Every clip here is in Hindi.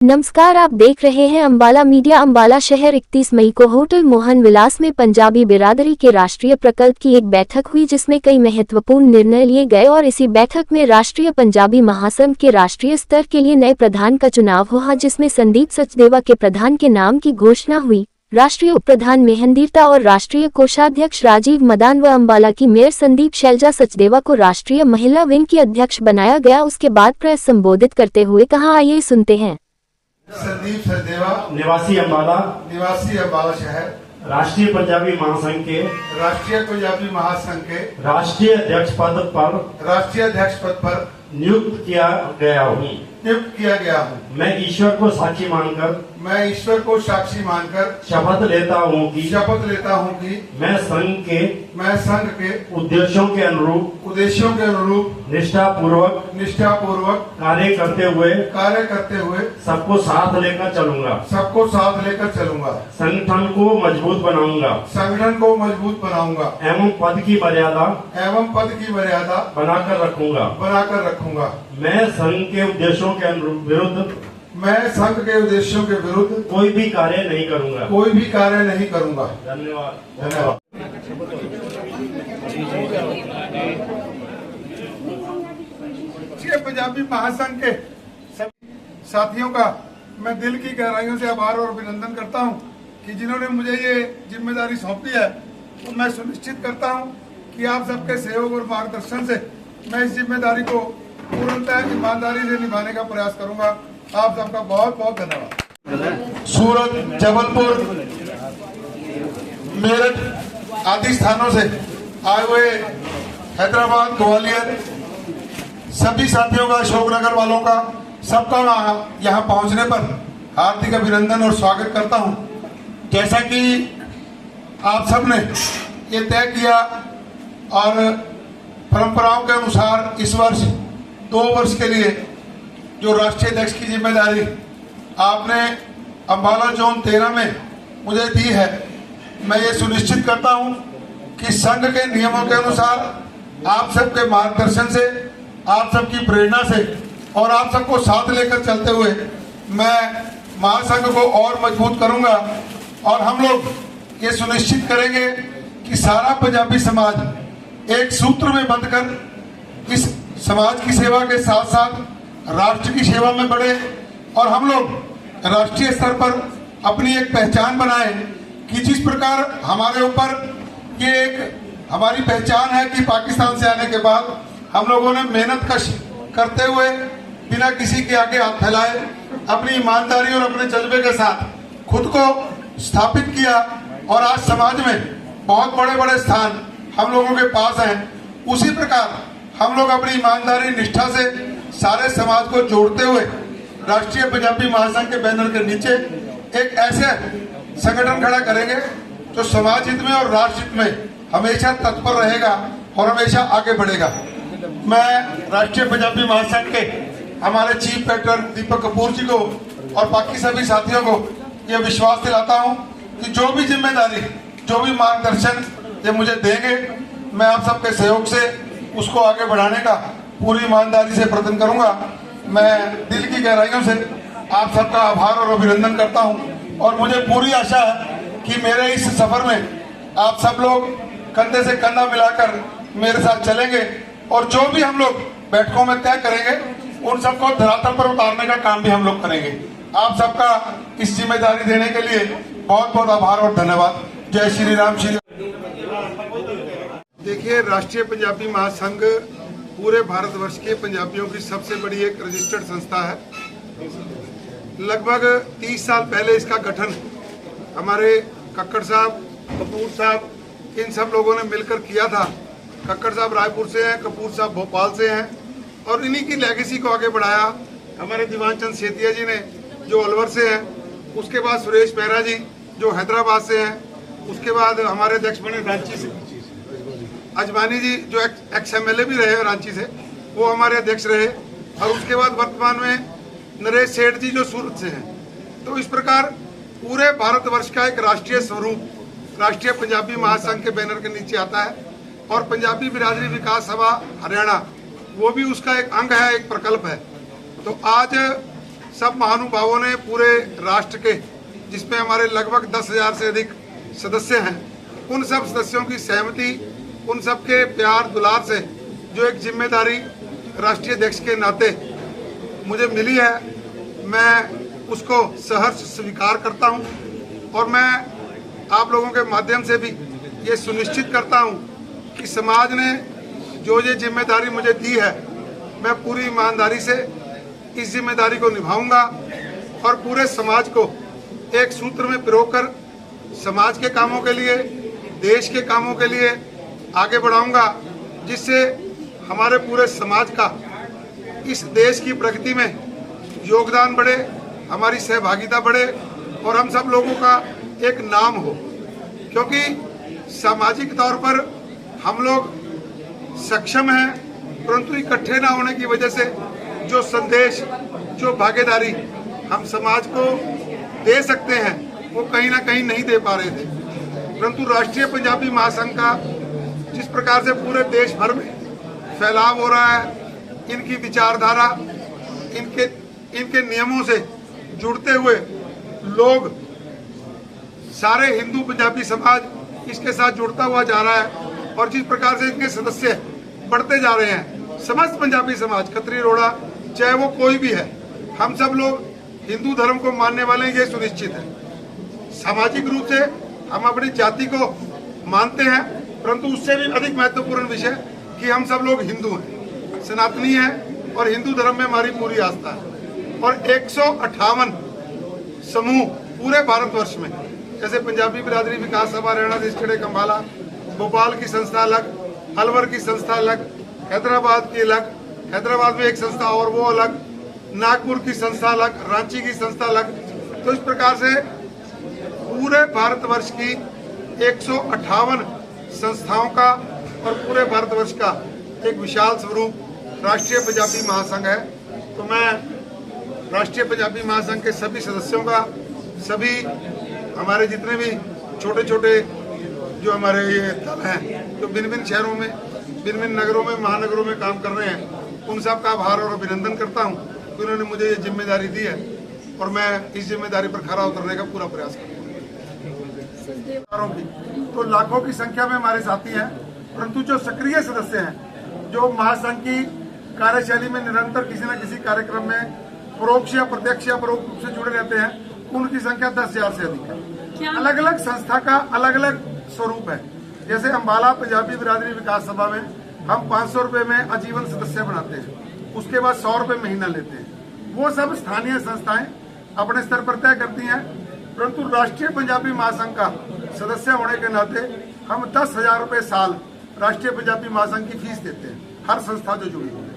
नमस्कार, आप देख रहे हैं अंबाला मीडिया। अंबाला शहर 31 मई को होटल मोहन विलास में पंजाबी बिरादरी के राष्ट्रीय प्रकल्प की एक बैठक हुई, जिसमें कई महत्वपूर्ण निर्णय लिए गए और इसी बैठक में राष्ट्रीय पंजाबी महासंघ के राष्ट्रीय स्तर के लिए नए प्रधान का चुनाव हुआ, जिसमें संदीप सचदेवा के प्रधान के नाम की घोषणा हुई। राष्ट्रीय उप प्रधान मेहंदीरता और राष्ट्रीय कोषाध्यक्ष राजीव मदान व अंबाला की मेयर संदीप शैलजा सचदेवा को राष्ट्रीय महिला विंग की अध्यक्ष बनाया गया। उसके बाद प्रेस संबोधित करते हुए कहा, आइए सुनते हैं। संदीप सचदेवा, निवासी अंबाला शहर, राष्ट्रीय पंजाबी महासंघ के राष्ट्रीय अध्यक्ष पद पर नियुक्त किया गया हूँ। मैं ईश्वर को साक्षी मानकर शपथ लेता हूँ कि मैं संघ के उद्देश्यों के अनुरूप निष्ठापूर्वक कार्य करते हुए सबको साथ लेकर चलूंगा। संगठन को मजबूत बनाऊंगा एवं पद की मर्यादा बनाकर रखूंगा। मैं संघ के उद्देश्यों के विरुद्ध कोई भी कार्य नहीं करूंगा। धन्यवाद। पंजाबी महासंघ के सभी साथियों का मैं दिल की गहराइयों से आभार और अभिनंदन करता हूं कि जिन्होंने मुझे ये जिम्मेदारी सौंपी है। तो मैं सुनिश्चित करता हूं कि आप सबके सहयोग और मार्गदर्शन से मैं इस जिम्मेदारी को पूर्णतः ईमानदारी से निभाने का प्रयास करूंगा। आप सबका बहुत बहुत धन्यवाद। सूरत, जबलपुर, मेरठ आदि स्थानों से आए हुए हैदराबाद, ग्वालियर सभी साथियों का, अशोकनगर वालों का, सबका यहाँ पहुंचने पर हार्दिक अभिनंदन और स्वागत करता हूं। जैसा कि आप सबने ये तय किया और परंपराओं के अनुसार इस वर्ष 2 वर्ष के लिए जो राष्ट्रीय अध्यक्ष की जिम्मेदारी आपने अंबाला जोन 13 में मुझे दी है, मैं ये सुनिश्चित करता हूं कि संघ के नियमों के अनुसार आप सबके मार्गदर्शन से, आप सबकी प्रेरणा से और आप सबको साथ लेकर चलते हुए मैं महासंघ को और मजबूत करूंगा। और हम लोग ये सुनिश्चित करेंगे कि सारा पंजाबी समाज एक सूत्र में बंधकर इस समाज की सेवा के साथ साथ राष्ट्र की सेवा में बढ़े और हम लोग राष्ट्रीय स्तर पर अपनी एक पहचान बनाए कि जिस प्रकार हमारे ऊपर ये एक हमारी पहचान है कि पाकिस्तान से आने के बाद हम लोगों ने मेहनत कश करते हुए बिना किसी के आगे हाथ फैलाए अपनी ईमानदारी और अपने जज्बे के साथ खुद को स्थापित किया और आज समाज में बहुत बड़े बड़े स्थान हम लोगों के पास हैं। उसी प्रकार हम लोग अपनी ईमानदारी, निष्ठा से सारे समाज को जोड़ते हुए राष्ट्रीय पंजाबी महासंघ के बैनर के नीचे एक ऐसे संगठन खड़ा करेंगे जो समाज हित में और राष्ट्र हित में हमेशा तत्पर रहेगा और हमेशा आगे बढ़ेगा। मैं राष्ट्रीय पंजाबी महासंघ के हमारे चीफ कलेक्टर दीपक कपूर जी को और बाकी सभी साथियों को यह विश्वास दिलाता हूं कि जो भी जिम्मेदारी, जो भी मार्गदर्शन ये मुझे देंगे, मैं आप सबके सहयोग से उसको आगे बढ़ाने का पूरी ईमानदारी से प्रयत्न करूंगा। मैं दिल की गहराइयों से आप सबका आभार और अभिनंदन करता हूं और मुझे पूरी आशा है कि मेरे इस सफर में आप सब लोग कंधे से कंधा मिलाकर मेरे साथ चलेंगे और जो भी हम लोग बैठकों में तय करेंगे उन सबको धरातल पर उतारने का काम भी हम लोग करेंगे। आप सबका इस जिम्मेदारी देने के लिए बहुत बहुत आभार और धन्यवाद। जय श्री राम। देखिए, राष्ट्रीय पंजाबी महासंघ पूरे भारतवर्ष के पंजाबियों की सबसे बड़ी एक रजिस्टर्ड संस्था है। लगभग 30 साल पहले इसका गठन हमारे कक्कड़ साहब, कपूर साहब, इन सब लोगों ने मिलकर किया था। कक्कड़ साहब रायपुर से हैं, कपूर साहब भोपाल से हैं और इन्हीं की लेगेसी को आगे बढ़ाया हमारे दीवान चंद सेतिया जी ने, जो अलवर से हैं। उसके बाद सुरेश पैरा जी जो हैदराबाद से हैं। उसके बाद हमारे अध्यक्ष बने रांची से अजमानी जी, जो एक्स MLA भी रहे रांची से, वो हमारे अध्यक्ष रहे। और उसके बाद वर्तमान में नरेश सेठ जी जो सूरत से हैं। तो इस प्रकार पूरे भारतवर्ष का एक राष्ट्रीय स्वरूप राष्ट्रीय पंजाबी महासंघ के बैनर के नीचे आता है और पंजाबी बिरादरी विकास सभा हरियाणा वो भी उसका एक अंग है, एक प्रकल्प है। तो आज सब महानुभावों ने पूरे राष्ट्र के, जिसमें हमारे लगभग 10,000 से अधिक सदस्य हैं, उन सब सदस्यों की सहमति, उन सब के प्यार दुलार से जो एक जिम्मेदारी राष्ट्रीय अध्यक्ष के नाते मुझे मिली है, मैं उसको सहर्ष स्वीकार करता हूं। और मैं आप लोगों के माध्यम से भी ये सुनिश्चित करता हूं कि समाज ने जो ये जिम्मेदारी मुझे दी है, मैं पूरी ईमानदारी से इस जिम्मेदारी को निभाऊंगा और पूरे समाज को एक सूत्र में पिरोकर समाज के कामों के लिए, देश के कामों के लिए आगे बढ़ाऊंगा, जिससे हमारे पूरे समाज का इस देश की प्रगति में योगदान बढ़े, हमारी सहभागिता बढ़े और हम सब लोगों का एक नाम हो। क्योंकि सामाजिक तौर पर हम लोग सक्षम हैं, परंतु इकट्ठे ना होने की वजह से जो संदेश, जो भागीदारी हम समाज को दे सकते हैं, वो कहीं ना कहीं नहीं दे पा रहे थे। परंतु राष्ट्रीय पंजाबी महासंघ का जिस प्रकार से पूरे देश भर में फैलाव हो रहा है, इनकी विचारधारा, इनके नियमों से जुड़ते हुए लोग, सारे हिंदू पंजाबी समाज इसके साथ जुड़ता हुआ जा रहा है और जिस प्रकार से इनके सदस्य बढ़ते जा रहे हैं, समस्त पंजाबी समाज, खत्री रोड़ा, चाहे वो कोई भी है, हम सब लोग हिंदू धर्म को मानने वाले हैं, ये सुनिश्चित है। सामाजिक रूप से हम अपनी जाति को मानते हैं, परंतु उससे भी अधिक महत्वपूर्ण विषय कि हम सब लोग हिंदू हैं, सनातनी हैं और हिंदू धर्म में हमारी पूरी आस्था है। और 158 समूह पूरे भारतवर्ष में, जैसे पंजाबी बिरादरी विकास सभा हरियाणा डिस्ट्रिक्ट अम्बाला, भोपाल की संस्था अलग, अलवर की संस्था अलग, हैदराबाद की अलग, हैदराबाद में एक संस्था और वो अलग, नागपुर की संस्था अलग, रांची की संस्था अलग। तो इस प्रकार से पूरे भारतवर्ष की 158 संस्थाओं का और पूरे भारतवर्ष का एक विशाल स्वरूप राष्ट्रीय पंजाबी महासंघ है। तो मैं राष्ट्रीय पंजाबी महासंघ के सभी सदस्यों का, सभी हमारे जितने भी छोटे छोटे जो हमारे ये दल हैं, जो भिन्न भिन्न शहरों में, भिन्न भिन्न नगरों में, महानगरों में काम कर रहे हैं, उन सब का आभार और अभिनंदन करता हूं कि उन्होंने मुझे ये जिम्मेदारी दी है और मैं इस जिम्मेदारी पर खरा उतरने का पूरा प्रयास करूंगा। तो लाखों की संख्या में हमारे साथी हैं, परंतु जो सक्रिय सदस्य हैं, जो महासंघ की कार्यशैली में निरंतर किसी न किसी कार्यक्रम में परोक्ष या प्रत्यक्ष या परोक्ष रूप से जुड़े रहते हैं, उनकी संख्या 10,000 से अधिक है। अलग अलग संस्था का अलग अलग स्वरूप है। जैसे अम्बाला पंजाबी बिरादरी विकास सभा में हम 500 रुपए में आजीवन सदस्य बनाते हैं, उसके बाद 100 रुपए महीना लेते हैं। वो सब स्थानीय संस्थाएं अपने स्तर पर तय करती हैं, परंतु राष्ट्रीय पंजाबी महासंघ का सदस्य होने के नाते हम 10,000 रुपए साल राष्ट्रीय पंजाबी महासंघ की फीस देते हैं, हर संस्था जो जुड़ी हुई है।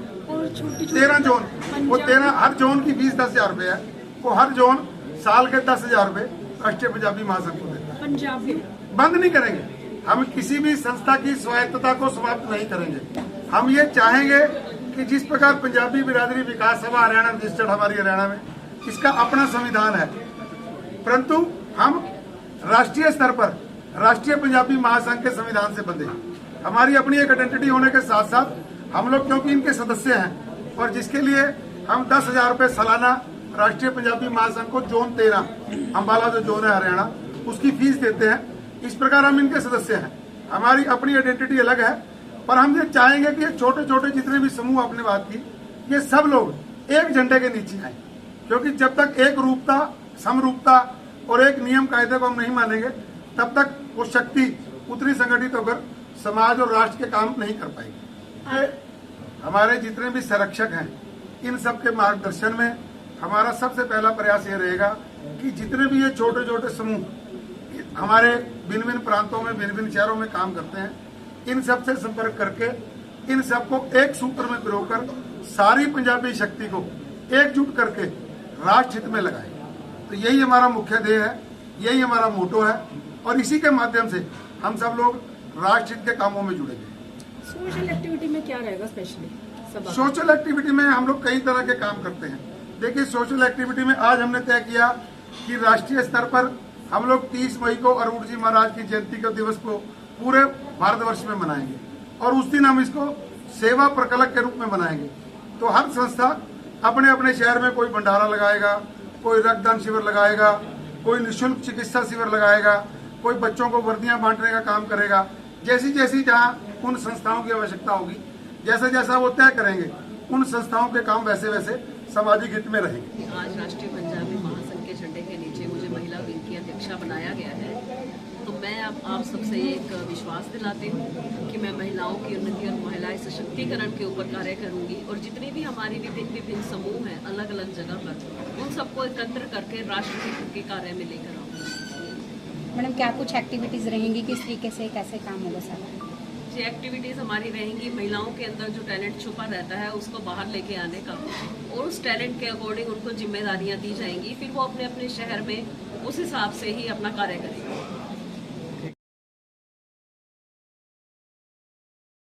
13 जोन, वो 13 हर जोन की फीस 10,000 रुपए है। वो हर जोन साल के 10,000 रुपए राष्ट्रीय पंजाबी महासंघ को देता है। पंजाबी बंद नहीं करेंगे, हम किसी भी संस्था की स्वायत्तता को समाप्त नहीं करेंगे। हम ये चाहेंगे कि जिस प्रकार पंजाबी बिरादरी विकास सभा हरियाणा रजिस्टर्ड हमारी हरियाणा में, इसका अपना संविधान है, परंतु हम राष्ट्रीय स्तर पर राष्ट्रीय पंजाबी महासंघ के संविधान से बंधे। हमारी अपनी एक आइडेंटिटी होने के साथ साथ हम लोग क्योंकि इनके सदस्य हैं और जिसके लिए हम 10,000 रुपए सालाना राष्ट्रीय पंजाबी महासंघ को जोन 13 अम्बाला जो जोन है हरियाणा, उसकी फीस देते हैं। इस प्रकार हम इनके सदस्य हैं, हमारी अपनी आइडेंटिटी अलग है, पर हम ये चाहेंगे कि छोटे छोटे जितने भी समूह आपने बात की, ये सब लोग एक झंडे के नीचे आए, क्योंकि जब तक एक रूपता, समरूपता और एक नियम कायदे को हम नहीं मानेंगे, तब तक वो शक्ति उतनी संगठित होकर समाज और राष्ट्र के काम नहीं कर पाएगी। हमारे जितने भी संरक्षक हैं, इन सब के मार्गदर्शन में हमारा सबसे पहला प्रयास ये रहेगा कि जितने भी ये छोटे छोटे समूह हमारे भिन्न भिन्न प्रांतों में, भिन्न भिन्न शहरों में काम करते हैं, इन सब से संपर्क करके इन सबको एक सूत्र में पिरोकर सारी पंजाबी शक्ति को एकजुट करके राष्ट्र हित में लगाए। तो यही हमारा मुख्य ध्येय है, यही हमारा मोटो है और इसी के माध्यम से हम सब लोग राष्ट्र हित के कामों में जुड़ेंगे। सोशल एक्टिविटी में क्या रहेगा स्पेशली? सोशल एक्टिविटी में हम लोग कई तरह के काम करते हैं। देखिए, सोशल एक्टिविटी में आज हमने तय किया कि राष्ट्रीय स्तर पर हम लोग 30 मई को अरूण जी महाराज की जयंती के दिवस को पूरे भारतवर्ष में मनाएंगे और उस दिन हम इसको सेवा प्रकल्प के रूप में मनाएंगे। तो हर संस्था अपने अपने शहर में कोई भंडारा लगाएगा, कोई रक्तदान शिविर लगाएगा, कोई निःशुल्क चिकित्सा शिविर लगाएगा, कोई बच्चों को वर्दियां बांटने का काम करेगा। जैसी जैसी जहाँ उन संस्थाओं की आवश्यकता होगी, जैसा जैसा वो तय करेंगे, उन संस्थाओं के काम वैसे वैसे सामाजिक हित में रहेंगे। आज राष्ट्रीय पंजाबी महासंघ के झंडे के नीचे मुझे महिला विंग की अध्यक्षा बनाया गया है, तो मैं आप सबसे एक विश्वास दिलाती हूँ कि मैं महिलाओं की उन्नति और महिला सशक्तिकरण के ऊपर कार्य करूंगी और जितने भी हमारी विभिन्न समूह हैं अलग अलग जगह पर, उन सबको एकत्र करके राष्ट्र हित के कार्य में लेकर आऊँगी। मैडम क्या कुछ एक्टिविटीज रहेंगी, किस तरीके से कैसे काम होगा सारा? जी एक्टिविटीज़ हमारी रहेंगी, महिलाओं के अंदर जो टैलेंट छुपा रहता है उसको बाहर लेके आने का और उस टैलेंट के अकॉर्डिंग उनको जिम्मेदारियां दी जाएंगी, फिर वो अपने अपने शहर में उस हिसाब से ही अपना कार्य करेंगे।